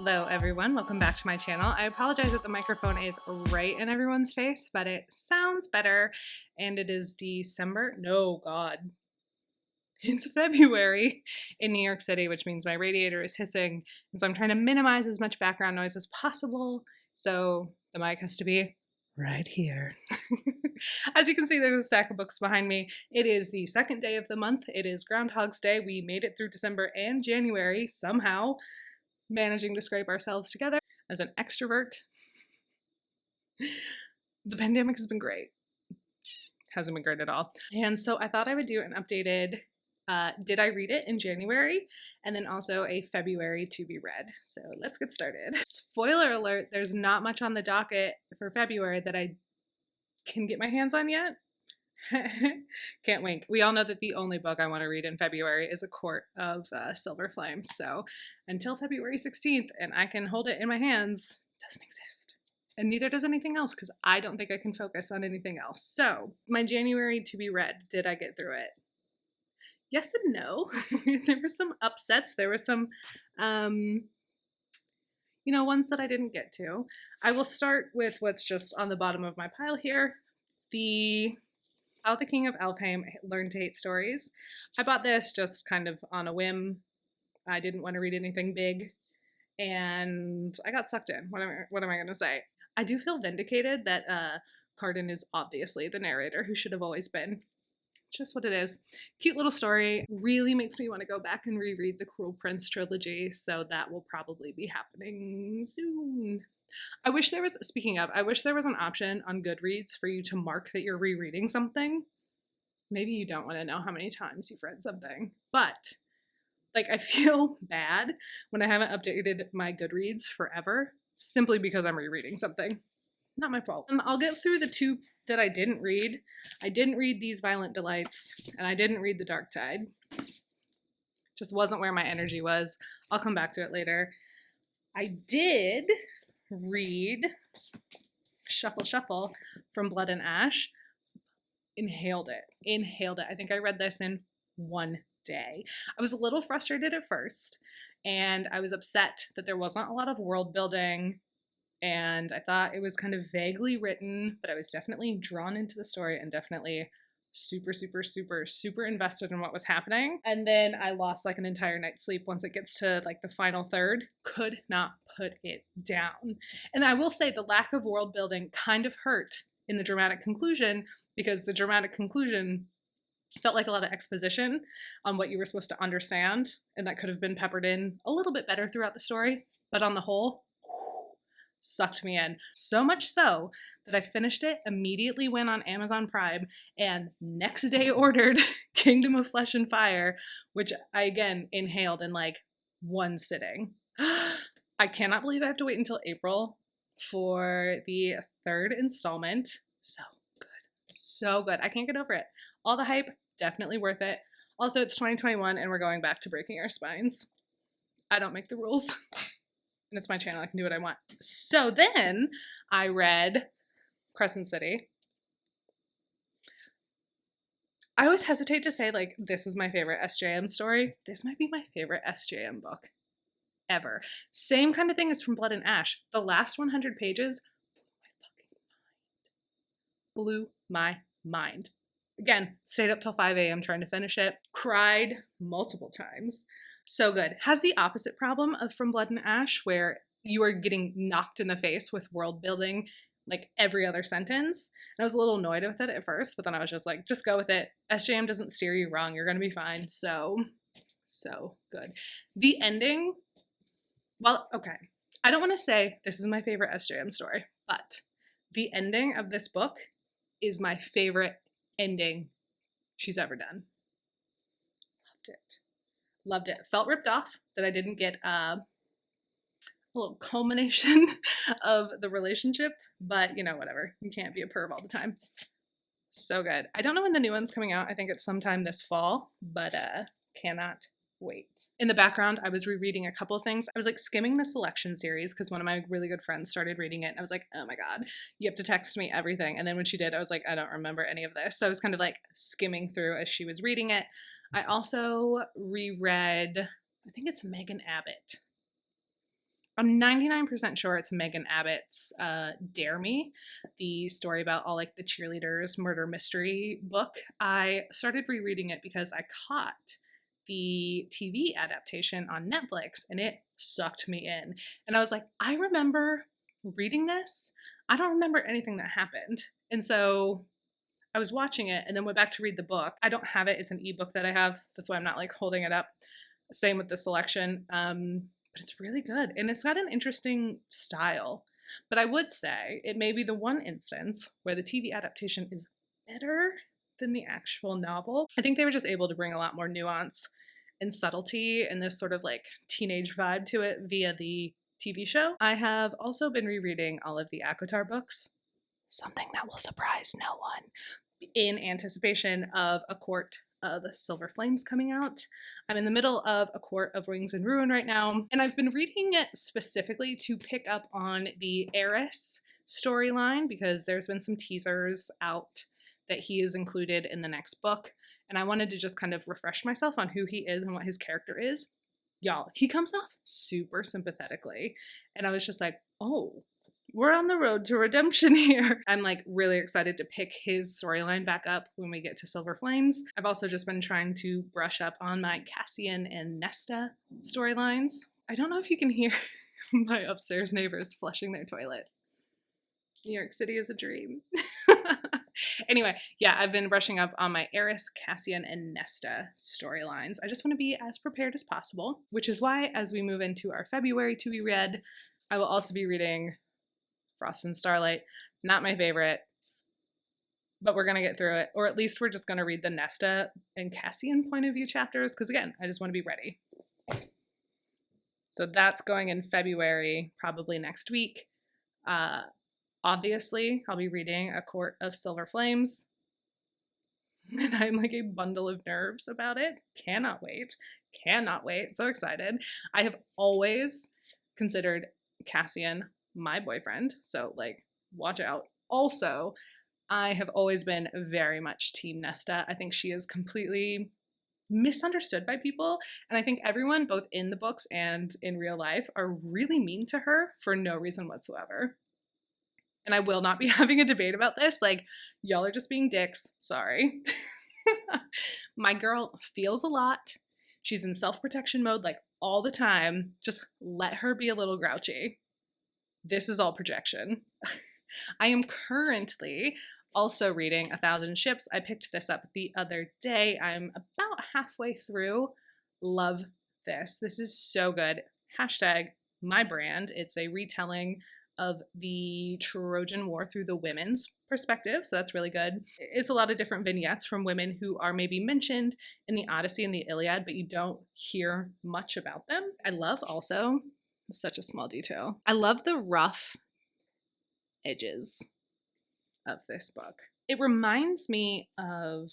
Hello everyone, welcome back to my channel. I apologize that the microphone is right in everyone's face, but it sounds better. And it is December, no God, it's February in New York City, which means my radiator is hissing. And so I'm trying to minimize as much background noise as possible. So the mic has to be right here. As you can see, there's a stack of books behind me. It is the second day of the month. It is Groundhog's Day. We made it through December and January somehow, managing to scrape ourselves together. As an extrovert, the pandemic has been great. Hasn't been great at all. And so I thought I would do an updated did I read it in January, and then also a February to be read. So let's get started. Spoiler alert, there's not much on the docket for February that I can get my hands on yet. Can't wink. We all know that the only book I want to read in February is A Court of Silver Flames. So until February 16th and I can hold it in my hands, it doesn't exist. And neither does anything else because I don't think I can focus on anything else. So my January to be read, did I get through it? Yes and no. There were some upsets. There were some, ones that I didn't get to. I will start with what's just on the bottom of my pile here. How the King of Elfheim Learned to Hate Stories. I bought this just kind of on a whim. I didn't want to read anything big, and I got sucked in. What am I going to say? I do feel vindicated that Pardon is obviously the narrator who should have always been. It's just what it is. Cute little story. Really makes me want to go back and reread the Cruel Prince trilogy, so that will probably be happening soon. I wish there was an option on Goodreads for you to mark that you're rereading something. Maybe you don't want to know how many times you've read something, but I feel bad when I haven't updated my Goodreads forever simply because I'm rereading something. Not my fault. I'll get through the two that I didn't read. I didn't read These Violent Delights, and I didn't read The Dark Tide. Just wasn't where my energy was. I'll come back to it later. I did read Shuffle Shuffle from Blood and Ash. Inhaled it. I think I read this in one day. I was a little frustrated at first, and I was upset that there wasn't a lot of world building, and I thought it was kind of vaguely written, but I was definitely drawn into the story and definitely super, super, super, super invested in what was happening. And then I lost an entire night's sleep once it gets to the final third. Could not put it down. And I will say the lack of world building kind of hurt in the dramatic conclusion, because the dramatic conclusion felt like a lot of exposition on what you were supposed to understand, and that could have been peppered in a little bit better throughout the story. But on the whole, sucked me in. So much so that I finished it, immediately went on Amazon Prime, and next day ordered Kingdom of Flesh and Fire, which I again inhaled in one sitting. I cannot believe I have to wait until April for the third installment. So good. So good. I can't get over it. All the hype, definitely worth it. Also, it's 2021 and we're going back to breaking our spines. I don't make the rules. And it's my channel, I can do what I want. So then I read Crescent City. I always hesitate to say this is my favorite SJM story. This might be my favorite SJM book ever. Same kind of thing as from Blood and Ash. The last 100 pages blew my mind. Again, stayed up till 5 a.m. trying to finish it. Cried multiple times. So good. Has the opposite problem of From Blood and Ash, where you are getting knocked in the face with world building every other sentence. And I was a little annoyed with it at first, but then I was just just go with it. SJM doesn't steer you wrong. You're going to be fine. So good. The ending, well, okay. I don't want to say this is my favorite SJM story, but the ending of this book is my favorite ending she's ever done. Loved it. Felt ripped off that I didn't get a little culmination of the relationship, but whatever. You can't be a perv all the time. So good. I don't know when the new one's coming out. I think it's sometime this fall, but cannot wait. In the background, I was rereading a couple things. I was skimming the selection series because one of my really good friends started reading it. And I was like, oh my God, you have to text me everything. And then when she did, I was like, I don't remember any of this. So I was kind of skimming through as she was reading it. I also reread, I think it's Megan Abbott. I'm 99% sure it's Megan Abbott's Dare Me, the story about all like the cheerleaders murder mystery book. I started rereading it because I caught the TV adaptation on Netflix and it sucked me in. And I was like, I remember reading this. I don't remember anything that happened. And so I was watching it and then went back to read the book. I don't have it. It's an ebook that I have. That's why I'm not like holding it up. Same with the selection. But it's really good and it's got an interesting style. But I would say it may be the one instance where the TV adaptation is better than the actual novel. I think they were just able to bring a lot more nuance and subtlety and this sort of like teenage vibe to it via the TV show. I have also been rereading all of the ACOTAR books, something that will surprise no one, in anticipation of A Court of the Silver Flames coming out. I'm in the middle of A Court of Wings and Ruin right now, and I've been reading it specifically to pick up on the Eris storyline because there's been some teasers out that he is included in the next book, and I wanted to just kind of refresh myself on who he is and what his character is. Y'all, he comes off super sympathetically, and I was just like, oh, we're on the road to redemption here. I'm like really excited to pick his storyline back up when we get to Silver Flames. I've also just been trying to brush up on my Cassian and Nesta storylines. I don't know if you can hear my upstairs neighbors flushing their toilet. New York City is a dream. Anyway, yeah, I've been brushing up on my Eris, Cassian, and Nesta storylines. I just want to be as prepared as possible, which is why as we move into our February to be read, I will also be reading Frost and Starlight. Not my favorite, but we're going to get through it. Or at least we're just going to read the Nesta and Cassian point of view chapters because, again, I just want to be ready. So that's going in February, probably next week. Obviously, I'll be reading A Court of Silver Flames. And I'm like a bundle of nerves about it. Cannot wait. Cannot wait. So excited. I have always considered Cassian my boyfriend, so like watch out. Also, I have always been very much Team Nesta. I think she is completely misunderstood by people, and I think everyone both in the books and in real life are really mean to her for no reason whatsoever. And I will not be having a debate about this. Like, y'all are just being dicks. Sorry. My girl feels a lot. She's in self-protection mode like all the time. Just let her be a little grouchy. This is all projection. I am currently also reading 1,000 Ships. I picked this up the other day. I'm about halfway through. Love this. This is so good. Hashtag my brand. It's a retelling of the Trojan War through the women's perspective, so that's really good. It's a lot of different vignettes from women who are maybe mentioned in the Odyssey and the Iliad, but you don't hear much about them. I love also, such a small detail, I love the rough edges of this book. It reminds me of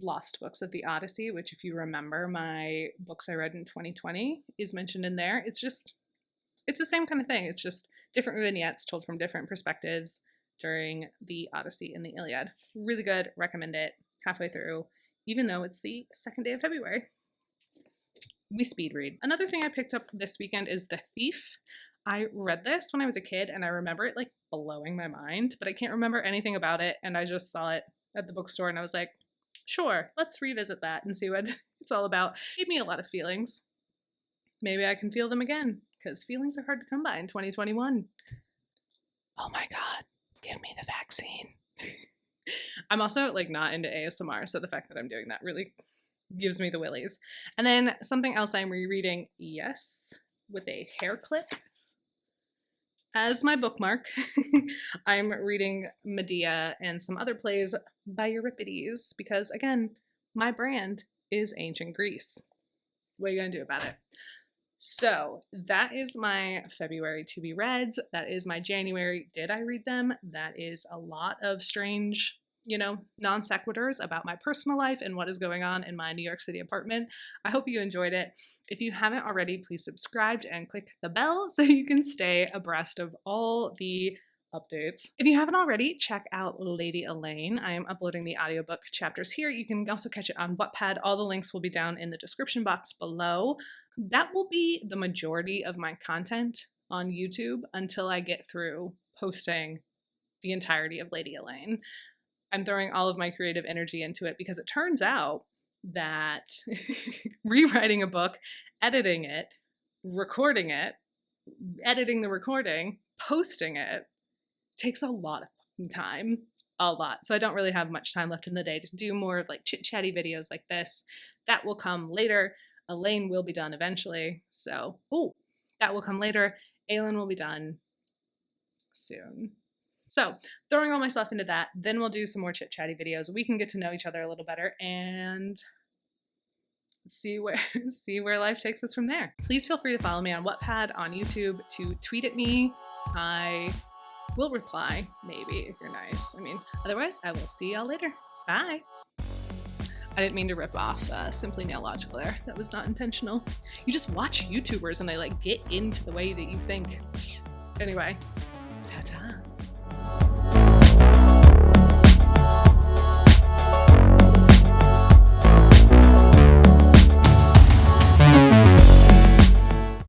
Lost Books of the Odyssey, which if you remember my books I read in 2020 is mentioned in there. It's the same kind of thing. It's just different vignettes told from different perspectives during the Odyssey and the Iliad. Really good. Recommend it. Halfway through, even though it's the second day of February. We speed read. Another thing I picked up this weekend is The Thief. I read this when I was a kid and I remember it like blowing my mind, but I can't remember anything about it. And I just saw it at the bookstore and I was like, sure, let's revisit that and see what it's all about. It gave me a lot of feelings. Maybe I can feel them again, because feelings are hard to come by in 2021. Oh my God, give me the vaccine. I'm also like not into ASMR, so the fact that I'm doing that really gives me the willies. And then something else I'm rereading, yes, with a hair clip as my bookmark. I'm reading Medea and some other plays by Euripides because, again, my brand is ancient Greece. What are you going to do about it? So that is my February to be reads. That is my January. Did I read them? That is a lot of strange, non sequiturs about my personal life and what is going on in my New York City apartment. I hope you enjoyed it. If you haven't already, please subscribe and click the bell so you can stay abreast of all the updates. If you haven't already, check out Lady Elaine. I am uploading the audiobook chapters here. You can also catch it on Wattpad. All the links will be down in the description box below. That will be the majority of my content on YouTube until I get through posting the entirety of Lady Elaine. I'm throwing all of my creative energy into it because it turns out that rewriting a book, editing it, recording it, editing the recording, posting it takes a lot of time. A lot. So I don't really have much time left in the day to do more of like chit-chatty videos like this. That will come later. Elaine will be done eventually. So, that will come later. Aelin will be done soon. So throwing all my stuff into that, then we'll do some more chit-chatty videos. We can get to know each other a little better and see where life takes us from there. Please feel free to follow me on Wattpad, on YouTube, to tweet at me. I will reply, maybe, if you're nice. I mean, otherwise, I will see y'all later. Bye. I didn't mean to rip off Simply Nailogical there. That was not intentional. You just watch YouTubers and they like get into the way that you think. Anyway, ta-ta.